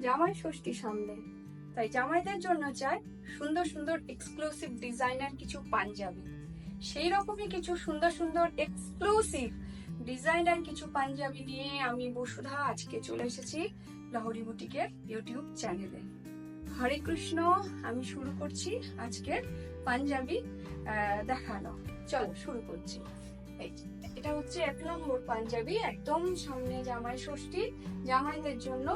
জামাই ষষ্ঠী সামনে, তাই জামাইদের জন্য চাই সুন্দর সুন্দর এক্সক্লুসিভ ডিজাইনার কিছু পাঞ্জাবি। সেই রকমই কিছু সুন্দর সুন্দর এক্সক্লুসিভ ডিজাইনার কিছু পাঞ্জাবি নিয়ে আমি বসুধা আজকে চলে এসেছি লহরী বুটিকের ইউটিউব চ্যানেলে। হরে কৃষ্ণ। আমি শুরু করছি আজকের পাঞ্জাবি দেখানো। চলো শুরু করছি। এটা হচ্ছে 1 নম্বর পাঞ্জাবি, একদম সামনে জামাই ষষ্ঠী, জামাইদের জন্য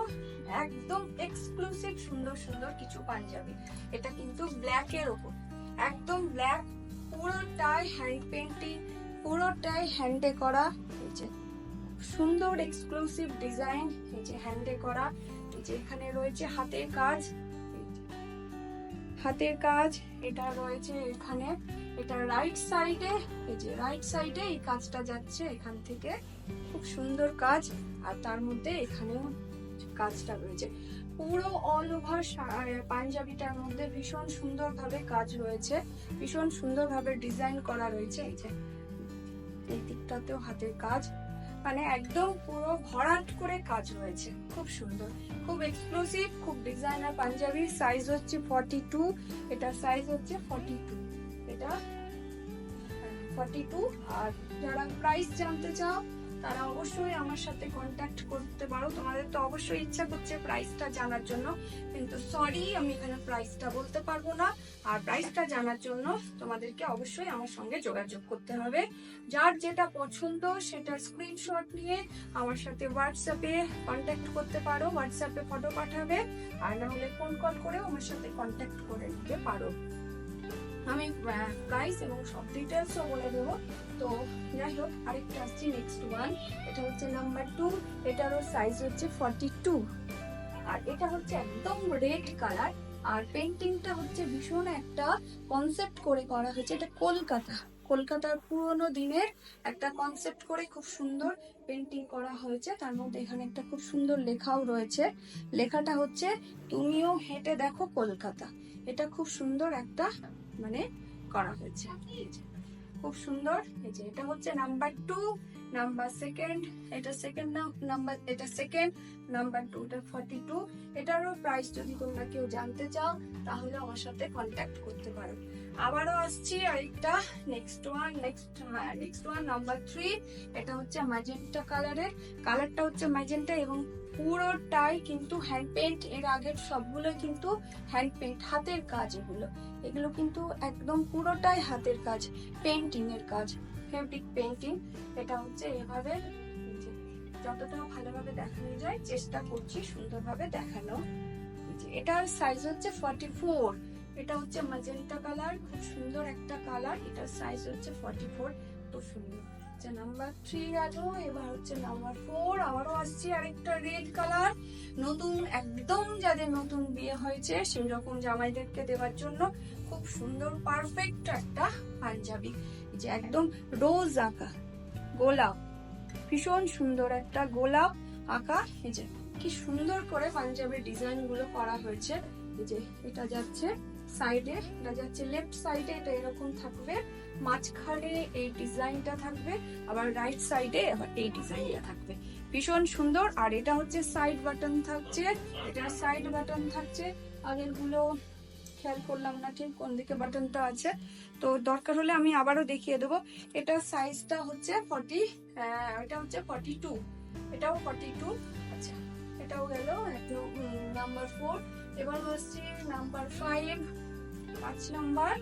একদম এক্সক্লুসিভ সুন্দর সুন্দর কিছু পাঞ্জাবি। এটা কিন্তু ব্ল্যাক এর ওপর, একদম ব্ল্যাক, পুরোটাই হ্যান্ড পেন্টিং, পুরোটাই হ্যান্ডে করা। এই যে সুন্দর এক্সক্লুসিভ ডিজাইন, এই যে হ্যান্ডে করা। এই যে এখানে রয়েছে হাতের কাজ, হাতের কাজ এটা রয়েছে এখানে। এটা রাইট সাইডে, এই যে রাইট সাইডে এই কাজটা যাচ্ছে এখান থেকে, খুব সুন্দর কাজ। আর তার মধ্যে এখানেও কাজটা রয়েছে। পুরো অল ওভার পাঞ্জাবিটার মধ্যে ভীষণ সুন্দর ভাবে কাজ রয়েছে, ভীষণ সুন্দর ভাবে ডিজাইন করা রয়েছে। এই যে এই দিকটাতেও হাতের কাজ, মানে একদম পুরো ভরাট করে কাজ রয়েছে, খুব সুন্দর, খুব এক্সক্লুসিভ, খুব ডিজাইনার পাঞ্জাবি। সাইজ হচ্ছে 42, এটা সাইজ হচ্ছে 42, এটা 42। আর যারা প্রাইস জানতে চাও তারা অবশ্যই আমার সাথে কন্ট্যাক্ট করতে পারো। তোমাদের তো অবশ্যই ইচ্ছা করছে প্রাইসটা জানার জন্য, কিন্তু সরি আমি এখানে প্রাইসটা বলতে পারবো না। আর প্রাইসটা জানার জন্য তোমাদেরকে অবশ্যই আমার সঙ্গে যোগাযোগ করতে হবে। যার যেটা পছন্দ সেটার স্ক্রিনশট নিয়ে আমার সাথে হোয়াটসঅ্যাপে কন্ট্যাক্ট করতে পারো, হোয়াটসঅ্যাপে ফটো পাঠাবে, আর না হলে ফোন কল করেও আমার সাথে কন্ট্যাক্ট করে নিতে পারো। আমি প্রাইস এবং সব ডিটেলসও বলে দেবো। তো যাই হোক, আরেকটা আসছি নেক্সট ওয়ান। এটা হচ্ছে নাম্বার 2, এটারও সাইজ হচ্ছে 42। আর এটা হচ্ছে একদম রেড কালার, আর পেন্টিংটা হচ্ছে ভীষণ একটা কনসেপ্ট করে করা হয়েছে। এটা কলকাতার পুরোনো দিনের একটা কনসেপ্ট করে খুব সুন্দর পেন্টিং করা হয়েছে। তার মধ্যে এখানে একটা খুব সুন্দর লেখাও রয়েছে, লেখাটা হচ্ছে তুমিও হেঁটে দেখো কলকাতা। এটা খুব সুন্দর একটা মানে করা হয়েছে, খুব সুন্দর। এই যে এটা হচ্ছে নাম্বার 2, নাম্বার 2, এটা সেকেন্ড নাম্বার, এটা সেকেন্ড, নাম্বার 2, এটা 42। এটারও প্রাইস যদি তোমরা কেউ জানতে চাও তাহলে আমার সাথে কন্ট্যাক্ট করতে পারো। আবারও আসছি আরেকটা নেক্সট ওয়ান নাম্বার 3। এটা হচ্ছে ম্যাজেন্টা কালারের, কালারটা হচ্ছে ম্যাজেন্টা এবং পুরোটাই কিন্তু হ্যান্ড পেন্ট। এর আগের সবগুলো কিন্তু হ্যান্ড পেন্ট, হাতের কাজ। এগুলো কিন্তু একদম পুরোটাই হাতের কাজ, পেন্টিং এর কাজ, ফেব্রিক পেন্টিং। এটা হচ্ছে এভাবে, যতটা ভালোভাবে দেখানো যায় চেষ্টা করছি সুন্দরভাবে দেখানো। এটার সাইজ হচ্ছে 44, এটা হচ্ছে ম্যাজেন্টা কালার, খুব সুন্দর একটা কালার। এটার সাইজ হচ্ছে 44, খুব সুন্দর। নাম্বার 3 গেল, এবার হচ্ছে নাম্বার 4। আবারও আসছি আরেকটা রেড কালার, নতুন, একদম যাদের নতুন বিয়ে হয়েছে সেই রকম জামাইদেরকে দেওয়ার জন্য খুব সুন্দর পারফেক্ট একটা পাঞ্জাবি। এই যে একদম রোজ আঁকা, গোলাপ, ভীষণ সুন্দর একটা গোলাপ আঁকা। এই যে কি সুন্দর করে পাঞ্জাবির ডিজাইন গুলো করা হয়েছে। এই যে এটা যাচ্ছে সাইডে, এটা যাচ্ছে লেফট সাইডে, এটা এরকম থাকবে, মাঝখানে এই ডিজাইনটা থাকবে, আবার রাইট সাইডে আবার এই ডিজাইনটা থাকবে, ভীষণ সুন্দর। আর এটা হচ্ছে সাইড বাটন থাকছে, এটা সাইড বাটন থাকছে। আগের গুলো খেয়াল করলাম না ঠিক কোন দিকে বাটনটা আছে, তো দরকার হলে আমি আবারও দেখিয়ে দেবো। এটা সাইজটা হচ্ছে 40, এটা হচ্ছে 42, এটাও 42। আচ্ছা, এটাও গেল একদম নাম্বার 4। এবার হচ্ছে নাম্বার 5 নাম্বার।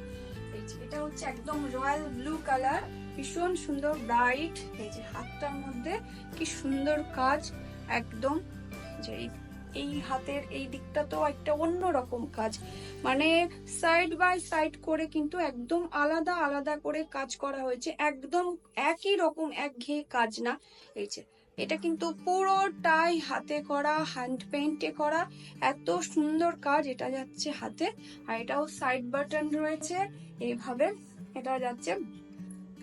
এটা হচ্ছে একদম রয়্যাল ব্লু কালার, ভীষণ সুন্দর ব্রাইট। এই যে হাতটার মধ্যে কি সুন্দর কাজ, একদম যে এই হাতের এই দিকটা তো একটা অন্যরকম কাজ, মানে সাইড বাই সাইড করে কিন্তু একদম আলাদা আলাদা করে কাজ করা হয়েছে, একদম একই রকম একঘেয়ে কাজ না। এই যে এটা কিন্তু পুরোটাই হাতে করা, হ্যান্ড পেন্টে করা, এত সুন্দর কাজ। এটা যাচ্ছে হাতে, আর এটাও সাইড বাটন রয়েছে এইভাবে, এটা যাচ্ছে,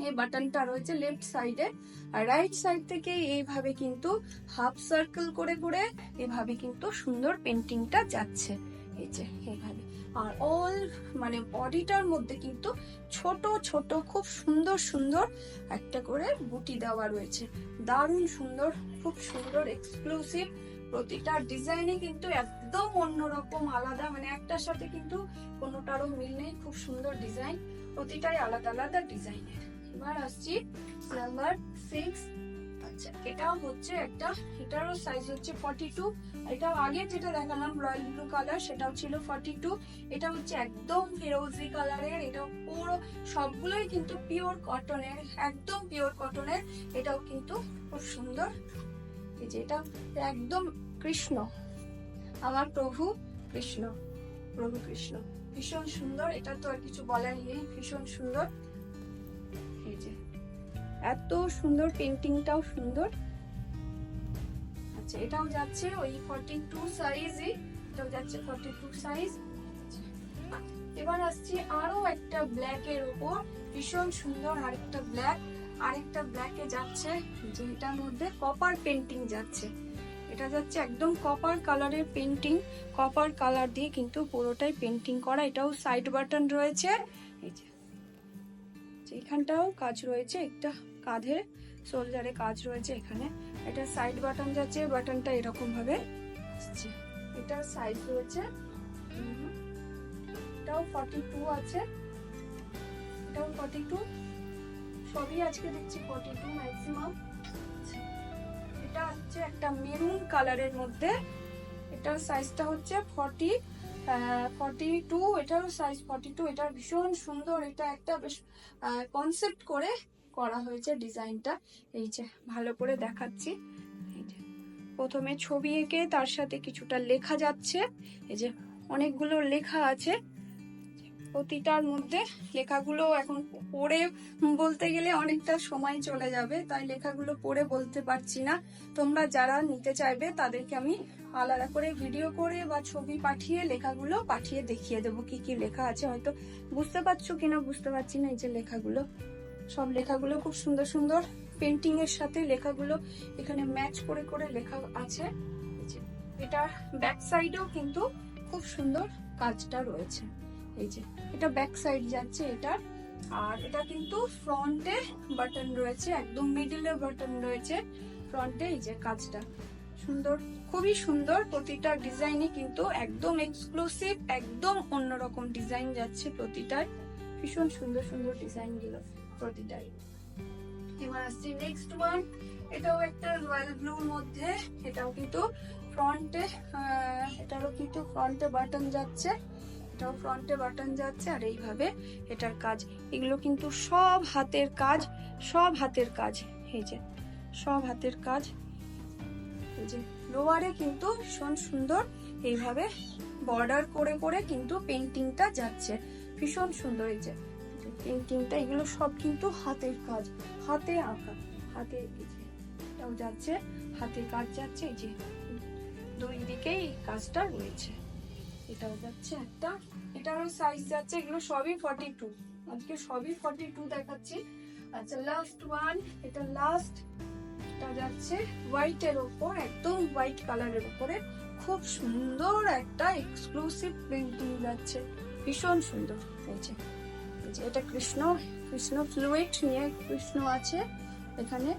এই বাটনটা রয়েছে লেফট সাইডে, আর রাইট সাইড থেকে এইভাবে কিন্তু হাফ সার্কেল করে করে এভাবে কিন্তু সুন্দর পেন্টিংটা যাচ্ছে। এই যে এইভাবে, আর অল মানে বডিটার মধ্যে কিন্তু ছোট ছোট খুব সুন্দর সুন্দর একটা করে বুটি দেওয়া রয়েছে, দারুণ সুন্দর, খুব সুন্দর এক্সক্লুসিভ প্রতিটা ডিজাইনে কিন্তু একদম অন্যরকম আলাদা, মানে একটার সাথে কিন্তু কোনোটারও মিল নেই। খুব সুন্দর ডিজাইন, প্রতিটাই আলাদা আলাদা ডিজাইনের। এবার আসছি নাম্বার 6। আচ্ছা, এটাও হচ্ছে একটা, এটারও সাইজ হচ্ছে 42। এটাও আগে যেটা দেখালাম রয়্যাল ব্লু কালার, সেটাও ছিল 42। এটা হচ্ছে একদম ফিরোজি কালারের। এটাও পুরো সবগুলোই কিন্তু পিওর কটনের, একদম পিওর কটনের। এটাও কিন্তু খুব সুন্দর। এই যে এটা একদম কৃষ্ণ, আমার প্রভু কৃষ্ণ, প্রভু কৃষ্ণ, ভীষণ সুন্দর। এটা তো আর কিছু বলার নেই, ভীষণ সুন্দর। এই যে এত সুন্দর, পেন্টিংটাও সুন্দর। আচ্ছা, এটাও যাচ্ছে ওই 42 সাইজই, এটাও যাচ্ছে 42 সাইজ। এবার আসছি আরো একটা ব্ল্যাক এর উপর, ভীষণ সুন্দর আরেকটা ব্ল্যাক। আরেকটা ব্ল্যাকে যাচ্ছে যে এটার মধ্যে কপার পেন্টিং যাচ্ছে। এটা যাচ্ছে একদম কপার কালারের পেন্টিং, কপার কালার দিয়ে কিন্তু পুরোটাই পেন্টিং করা। এটাও সাইড বাটন রয়েছে, এই যে এখানটাও কাজ রয়েছে, একটা কাঁধে শোল্ডারে কাজ রয়েছে এখানে। এটা সাইড বাটন যাচ্ছে, বাটনটা এরকম ভাবে আসছে। এটার সাইজ রয়েছে, এটাও 42 আছে, এটাও 42, সবই আজকে দেখছি 42 ম্যাক্সিমাম। এটা হচ্ছে একটা মেরুন কালারের মধ্যে, এটার সাইজটা হচ্ছে 42, এটারও সাইজ 42। এটা ভীষণ সুন্দর, এটা একটা বেশ কনসেপ্ট করে করা হয়েছে ডিজাইনটা। এই যে ভালো করে দেখাচ্ছি, এই যে প্রথমে ছবি এঁকে তার সাথে কিছুটা লেখা যাচ্ছে। এই যে অনেকগুলো লেখা আছে প্রতিটার মধ্যে। লেখাগুলো এখন পড়ে বলতে গেলে অনেকটা সময় চলে যাবে, তাই লেখাগুলো পড়ে বলতে পারছি না। তোমরা যারা নিতে চাইবে তাদেরকে আমি আলাদা করে ভিডিও করে বা ছবি পাঠিয়ে লেখাগুলো পাঠিয়ে দেখিয়ে দেবো কি কি লেখা আছে। হয়তো বুঝতে পারছো কিনা বুঝতে পারছি না। এই যে লেখাগুলো, সব লেখাগুলো খুব সুন্দর সুন্দর পেন্টিং এর সাথে লেখাগুলো এখানে ম্যাচ করে করে লেখা আছে। এটার ব্যাক সাইডেও কিন্তু খুব সুন্দর কাজটা রয়েছে। এই যে এটা ব্যাক সাইড যাচ্ছে এটার। আর এটা কিন্তু ফ্রন্টে বাটন রয়েছে, একদম মিডলে বাটন রয়েছে ফ্রন্টে। এই যে কাজটা সুন্দর, খুবই সুন্দর। প্রতিটা ডিজাইনই কিন্তু একদম এক্সক্লুসিভ, একদম অন্যরকম ডিজাইন যাচ্ছে প্রতিটার। ভীষণ সুন্দর সুন্দর ডিজাইন গুলো প্রতিটাই। এবার আসছি নেক্সট ওয়ান। এটাও একটা রয়্যাল ব্লুর মধ্যে, এটাও কিন্তু ফ্রন্টে, এটারও কিন্তু ফ্রন্টে বাটন যাচ্ছে, এটাও ফ্রন্টে বাটন যাচ্ছে। আর এইভাবে এটার কাজ, এগুলো কিন্তু সব হাতের কাজ, সব হাতের কাজ। এই যে সব হাতের কাজ। এই যে লোয়ারে কিন্তু ভীষণ সুন্দর এইভাবে বর্ডার করে করে কিন্তু পেন্টিংটা যাচ্ছে, ভীষণ সুন্দর। এই যে পেন্টিংটা, এগুলো সব কিন্তু হাতের কাজ, হাতে আঁকা, হাতে এটাও যাচ্ছে, হাতে কাজ যাচ্ছে। এই যে দুই দিকেই কাজটা রয়েছে। এটাও যাচ্ছে একটা, এটারও সাইজ যাচ্ছে। এগুলো সবই 42, আজকে সবই 42 দেখাচ্ছি। আচ্ছা, লাস্ট ওয়ান, এটা লাস্ট। এটা যাচ্ছে হোয়াইট এর উপর, একদম হোয়াইট কালারের উপরে খুব সুন্দর একটা এক্সক্লুসিভ পেন্টিং যাচ্ছে, ভীষণ সুন্দর। এই যে এটা কৃষ্ণ, কৃষ্ণ ফ্লুইড নিয়ে কৃষ্ণ আছে এখানে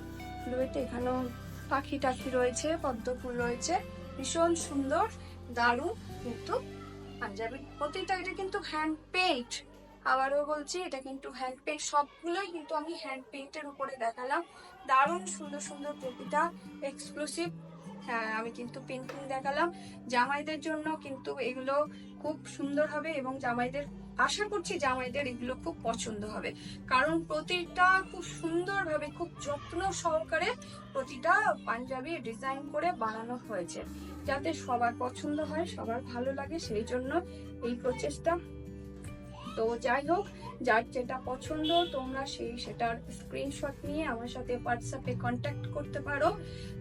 ফ্লুইড। এখানেও পাখি টাখি রয়েছে, পদ্ম ফুল রয়েছে, ভীষণ সুন্দর, দারুণ। কিন্তু পাঞ্জাবি প্রতিটা, এটা কিন্তু হ্যান্ড পেইন্ট। আবারও বলছি, এটা কিন্তু হ্যান্ড পেইন্ট। সবগুলোই কিন্তু আমি হ্যান্ড পেইন্টের উপরে দেখালাম। দারুণ সুন্দর সুন্দর প্রতিটা এক্সক্লুসিভ। হ্যাঁ, আমি কিন্তু পেন্টিং দেখালাম। জামাইদের জন্য কিন্তু এগুলো খুব সুন্দর হবে, এবং জামাইদের, আশা করছি জামাইদের এগুলো খুব পছন্দ হবে। কারণ প্রতিটা খুব সুন্দরভাবে, খুব যত্ন সহকারে প্রতিটা পাঞ্জাবি ডিজাইন করে বানানো হয়েছে, যাতে সবার পছন্দ হয়, সবার ভালো লাগে, সেই জন্য এই প্রচেষ্টা। তো যাই হোক, যার যেটা পছন্দ তোমরা সেটার স্ক্রিনশট নিয়ে আমার সাথে হোয়াটসঅ্যাপে কন্ট্যাক্ট করতে পারো।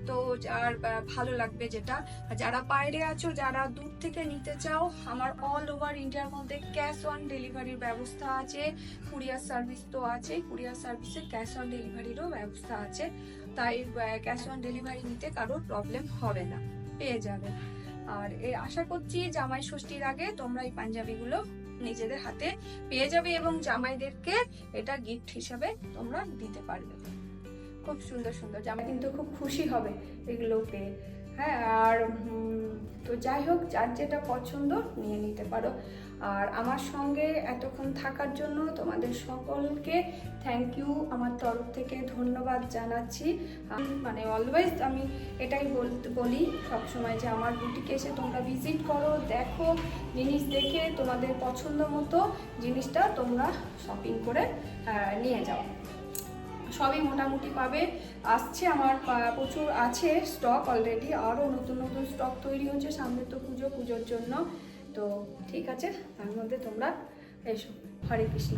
তো যার ভালো লাগবে যেটা, যারা বাইরে আছো, যারা দূর থেকে নিতে চাও, আমার অল ওভার ইন্ডিয়ার মধ্যে ক্যাশ অন ডেলিভারির ব্যবস্থা আছে, কুরিয়ার সার্ভিস তো আছে, কুরিয়ার সার্ভিসে ক্যাশ অন ডেলিভারিরও ব্যবস্থা আছে। তাই ক্যাশ অন ডেলিভারি নিতে কারোর প্রবলেম হবে না, পেয়ে যাবে। আর আশা করছি জামাই ষষ্ঠীর আগে তোমরা এই পাঞ্জাবিগুলো নিজেদের হাতে পেয়ে যাবে, এবং জামাইদেরকে এটা গিফট হিসাবে তোমরা দিতে পারবে। খুব সুন্দর সুন্দর জামাই কিন্তু খুব খুশি হবে এগুলো পেয়ে। হ্যাঁ, আর যাই হোক, যার যেটা পছন্দ নিয়ে নিতে পারো। আর আমার সঙ্গে এতক্ষণ থাকার জন্য তোমাদের সকলকে থ্যাংক ইউ, আমার তরফ থেকে ধন্যবাদ জানাচ্ছি। মানে অলওয়েজ আমি এটাই বলি সবসময় যে আমার বুটিকে এসে তোমরা ভিজিট করো, দেখো, জিনিস দেখে তোমাদের পছন্দ মতো জিনিসটা তোমরা শপিং করে নিয়ে যাও। সবই মোটামুটি পাবে, আসছে আমার প্রচুর আছে স্টক অলরেডি, আরও নতুন নতুন স্টক তৈরি হচ্ছে, সামনে তো পুজোর জন্য। তো ঠিক আছে, তার মধ্যে তোমরা এসো। হরে কৃষ্ণ।